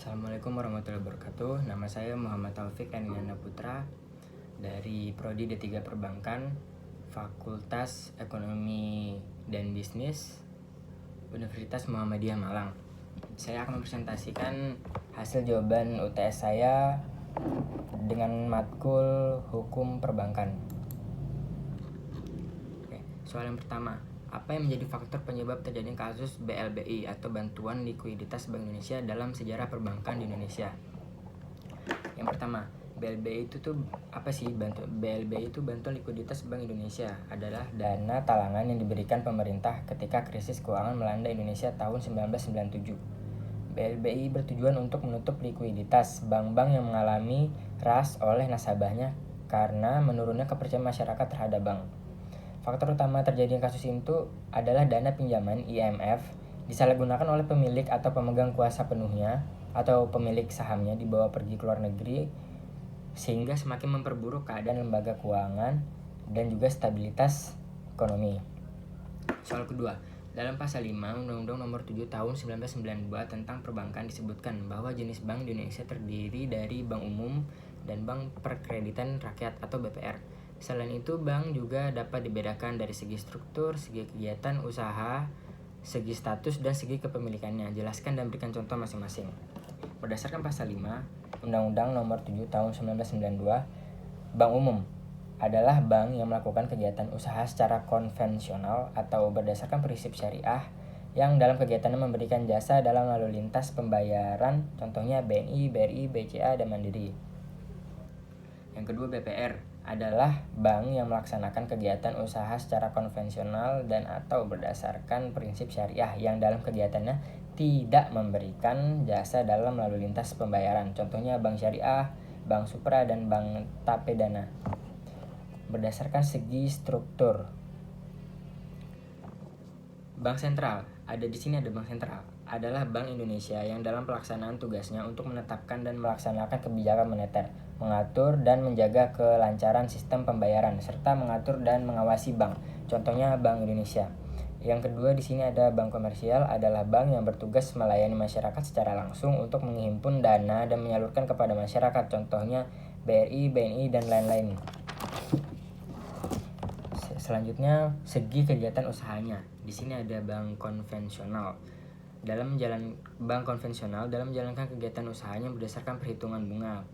Assalamualaikum warahmatullahi wabarakatuh. Nama saya Muhammad Taufik Aniana Putra dari Prodi D3 Perbankan, Fakultas Ekonomi dan Bisnis, Universitas Muhammadiyah Malang. Saya akan mempresentasikan hasil jawaban UTS saya dengan matkul Hukum Perbankan. Oke, soal yang pertama, apa yang menjadi faktor penyebab terjadinya kasus BLBI atau Bantuan Likuiditas Bank Indonesia dalam sejarah perbankan di Indonesia? Yang pertama, BLBI itu tuh apa sih? BLBI itu Bantuan Likuiditas Bank Indonesia adalah dana talangan yang diberikan pemerintah ketika krisis keuangan melanda Indonesia tahun 1997. BLBI bertujuan untuk menutup likuiditas bank-bank yang mengalami ras oleh nasabahnya karena menurunnya kepercayaan masyarakat terhadap bank. Faktor utama terjadinya kasus itu adalah dana pinjaman IMF disalahgunakan oleh pemilik atau pemegang kuasa penuhnya atau pemilik sahamnya dibawa pergi ke luar negeri sehingga semakin memperburuk keadaan lembaga keuangan dan juga stabilitas ekonomi. Soal kedua, dalam pasal 5 Undang-Undang Nomor 7 Tahun 1992 tentang perbankan disebutkan bahwa jenis bank di Indonesia terdiri dari bank umum dan bank perkreditan rakyat atau BPR. Selain itu, bank juga dapat dibedakan dari segi struktur, segi kegiatan usaha, segi status, dan segi kepemilikannya. Jelaskan dan berikan contoh masing-masing. Berdasarkan pasal 5 Undang-Undang Nomor 7 Tahun 1992, bank umum adalah bank yang melakukan kegiatan usaha secara konvensional atau berdasarkan prinsip syariah yang dalam kegiatannya memberikan jasa dalam lalu lintas pembayaran, contohnya BNI, BRI, BCA, dan Mandiri. Yang kedua, BPR adalah bank yang melaksanakan kegiatan usaha secara konvensional dan atau berdasarkan prinsip syariah yang dalam kegiatannya tidak memberikan jasa dalam lalu lintas pembayaran, contohnya Bank Syariah, Bank Supra, dan Bank Tapedana. Berdasarkan segi struktur, Bank Sentral, ada di sini ada Bank Sentral, adalah Bank Indonesia yang dalam pelaksanaan tugasnya untuk menetapkan dan melaksanakan kebijakan moneter, mengatur dan menjaga kelancaran sistem pembayaran, serta mengatur dan mengawasi bank, contohnya Bank Indonesia. Yang kedua di sini ada bank komersial, adalah bank yang bertugas melayani masyarakat secara langsung untuk menghimpun dana dan menyalurkan kepada masyarakat, contohnya BRI, BNI, dan lain-lain. Selanjutnya, segi kegiatan usahanya. Di sini ada bank konvensional. Bank konvensional dalam menjalankan kegiatan usahanya berdasarkan perhitungan bunga.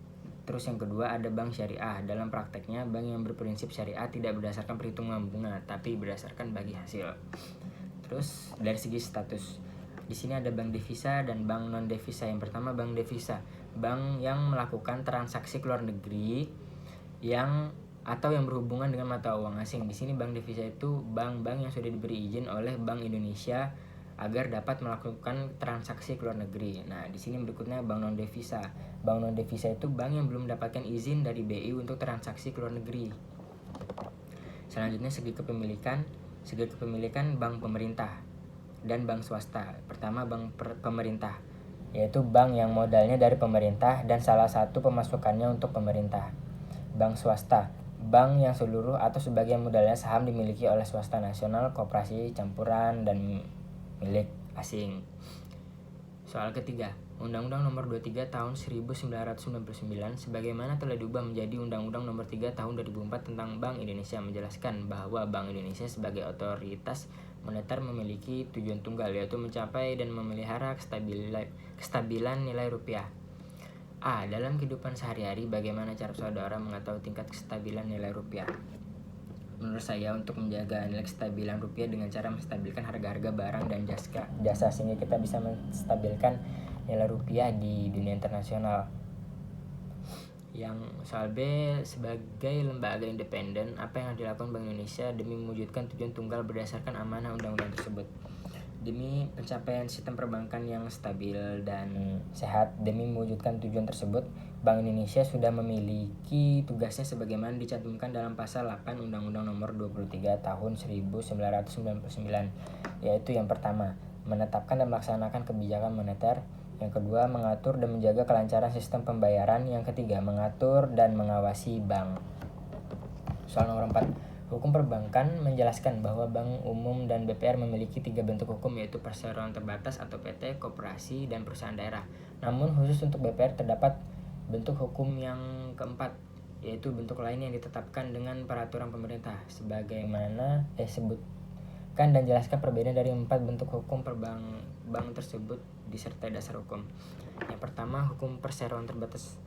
Terus yang kedua ada bank syariah. Dalam prakteknya, bank yang berprinsip syariah tidak berdasarkan perhitungan bunga, tapi berdasarkan bagi hasil. Terus dari segi status, di sini ada bank devisa dan bank non devisa. Yang pertama bank devisa, bank yang melakukan transaksi ke luar negeri atau yang berhubungan dengan mata uang asing. Di sini bank devisa itu bank-bank yang sudah diberi izin oleh Bank Indonesia agar dapat melakukan transaksi ke luar negeri. Nah, di sini berikutnya bank non devisa. Bank non devisa itu bank yang belum mendapatkan izin dari BI untuk transaksi ke luar negeri. Selanjutnya segi kepemilikan bank pemerintah dan bank swasta. Pertama bank pemerintah, yaitu bank yang modalnya dari pemerintah dan salah satu pemasukannya untuk pemerintah. Bank swasta, bank yang seluruh atau sebagian modalnya saham dimiliki oleh swasta nasional, koperasi, campuran, dan milik asing. Soal ketiga, Undang-Undang Nomor 23 Tahun 1999 sebagaimana telah diubah menjadi Undang-Undang Nomor 3 Tahun 2004 tentang Bank Indonesia menjelaskan bahwa Bank Indonesia sebagai otoritas moneter memiliki tujuan tunggal, yaitu mencapai dan memelihara kestabilan nilai rupiah. A. Dalam kehidupan sehari-hari, bagaimana cara saudara mengetahui tingkat kestabilan nilai rupiah? Menurut saya, untuk menjaga nilai kestabilan rupiah dengan cara menstabilkan harga-harga barang dan jasa sehingga kita bisa menstabilkan nilai rupiah di dunia internasional. Yang soal B, sebagai lembaga independen, apa yang dilakukan Bank Indonesia demi mewujudkan tujuan tunggal berdasarkan amanah undang-undang tersebut? Demi pencapaian sistem perbankan yang stabil dan sehat, demi mewujudkan tujuan tersebut, Bank Indonesia sudah memiliki tugasnya sebagaimana dicantumkan dalam pasal 8 Undang-Undang Nomor 23 Tahun 1999, yaitu yang pertama, menetapkan dan melaksanakan kebijakan moneter. Yang kedua, mengatur dan menjaga kelancaran sistem pembayaran. Yang ketiga, mengatur dan mengawasi bank. Soal nomor 4, Hukum perbankan menjelaskan bahwa Bank Umum dan BPR memiliki 3 bentuk hukum, yaitu perseroan terbatas atau PT, koperasi, dan perusahaan daerah. Namun khusus untuk BPR terdapat bentuk hukum yang keempat, yaitu bentuk lain yang ditetapkan dengan peraturan pemerintah. Sebagaimana sebutkan dan jelaskan perbedaan dari 4 bentuk hukum bank tersebut disertai dasar hukum. Yang pertama, hukum perseroan terbatas.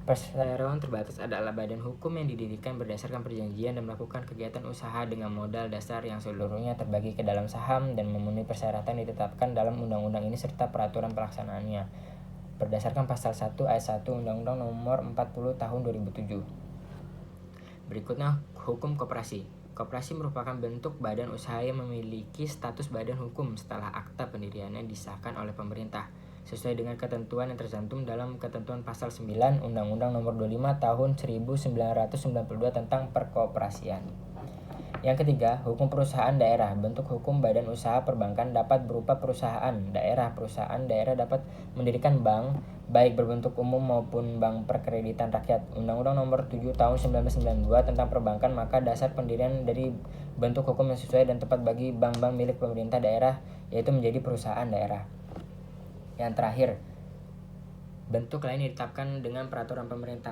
Perseroan terbatas adalah badan hukum yang didirikan berdasarkan perjanjian dan melakukan kegiatan usaha dengan modal dasar yang seluruhnya terbagi ke dalam saham dan memenuhi persyaratan ditetapkan dalam undang-undang ini serta peraturan pelaksanaannya berdasarkan pasal 1 ayat 1 Undang-Undang Nomor 40 Tahun 2007. Berikutnya, hukum koperasi. Koperasi merupakan bentuk badan usaha yang memiliki status badan hukum setelah akta pendiriannya disahkan oleh pemerintah sesuai dengan ketentuan yang tercantum dalam ketentuan pasal 9 Undang-Undang Nomor 25 Tahun 1992 tentang perkoperasian. Yang ketiga, hukum perusahaan daerah. Bentuk hukum badan usaha perbankan dapat berupa perusahaan daerah. Perusahaan daerah dapat mendirikan bank, baik berbentuk umum maupun bank perkreditan rakyat. Undang-Undang Nomor 7 Tahun 1992 tentang perbankan, maka dasar pendirian dari bentuk hukum yang sesuai dan tepat bagi bank-bank milik pemerintah daerah yaitu menjadi perusahaan daerah. Yang terakhir, bentuk lain yang ditetapkan dengan peraturan pemerintah.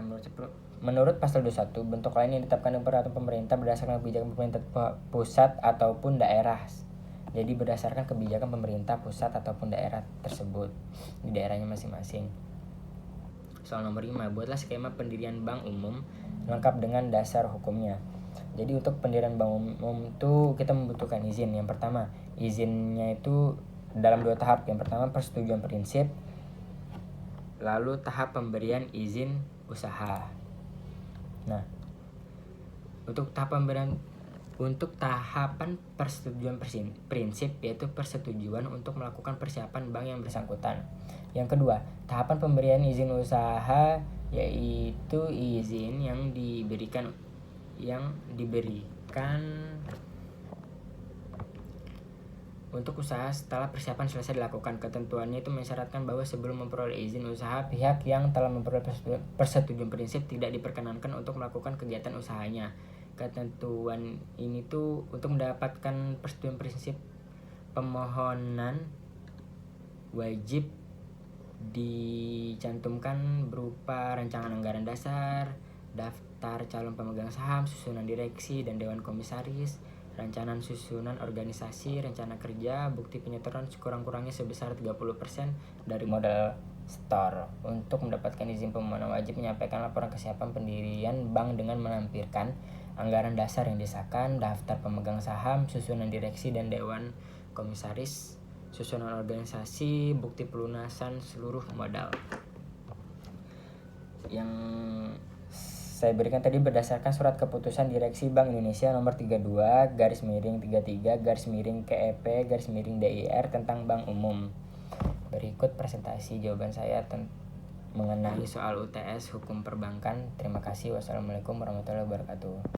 Menurut pasal 21, bentuk lain yang ditetapkan dengan peraturan pemerintah berdasarkan kebijakan pemerintah pusat ataupun daerah. Jadi berdasarkan kebijakan pemerintah pusat ataupun daerah tersebut di daerahnya masing-masing. Soal nomor 5, buatlah skema pendirian bank umum lengkap dengan dasar hukumnya. Jadi untuk pendirian bank umum itu kita membutuhkan izin. Yang pertama, izinnya itu dalam 2 tahap. Yang pertama persetujuan prinsip, lalu tahap pemberian izin usaha. Nah, untuk tahapan persetujuan prinsip yaitu persetujuan untuk melakukan persiapan bank yang bersangkutan. Yang kedua, tahapan pemberian izin usaha yaitu izin yang diberikan untuk usaha setelah persiapan selesai dilakukan. Ketentuannya itu mensyaratkan bahwa sebelum memperoleh izin usaha, pihak yang telah memperoleh persetujuan prinsip tidak diperkenankan untuk melakukan kegiatan usahanya. Ketentuan ini tuh untuk mendapatkan persetujuan prinsip, pemohonan wajib dicantumkan berupa rancangan anggaran dasar, daftar calon pemegang saham, susunan direksi dan dewan komisaris, rancangan susunan organisasi, rencana kerja, bukti penyetoran sekurang-kurangnya sebesar 30% dari modal store. Untuk mendapatkan izin pemohonan wajib menyampaikan laporan kesiapan pendirian bank dengan menampilkan anggaran dasar yang disahkan, daftar pemegang saham, susunan direksi dan dewan komisaris, susunan organisasi, bukti pelunasan seluruh modal. Yang saya berikan tadi berdasarkan surat keputusan Direksi Bank Indonesia nomor 32/33/KEP/DIR tentang Bank Umum. Berikut presentasi jawaban saya mengenai soal UTS hukum perbankan. Terima kasih. Wassalamualaikum warahmatullahi wabarakatuh.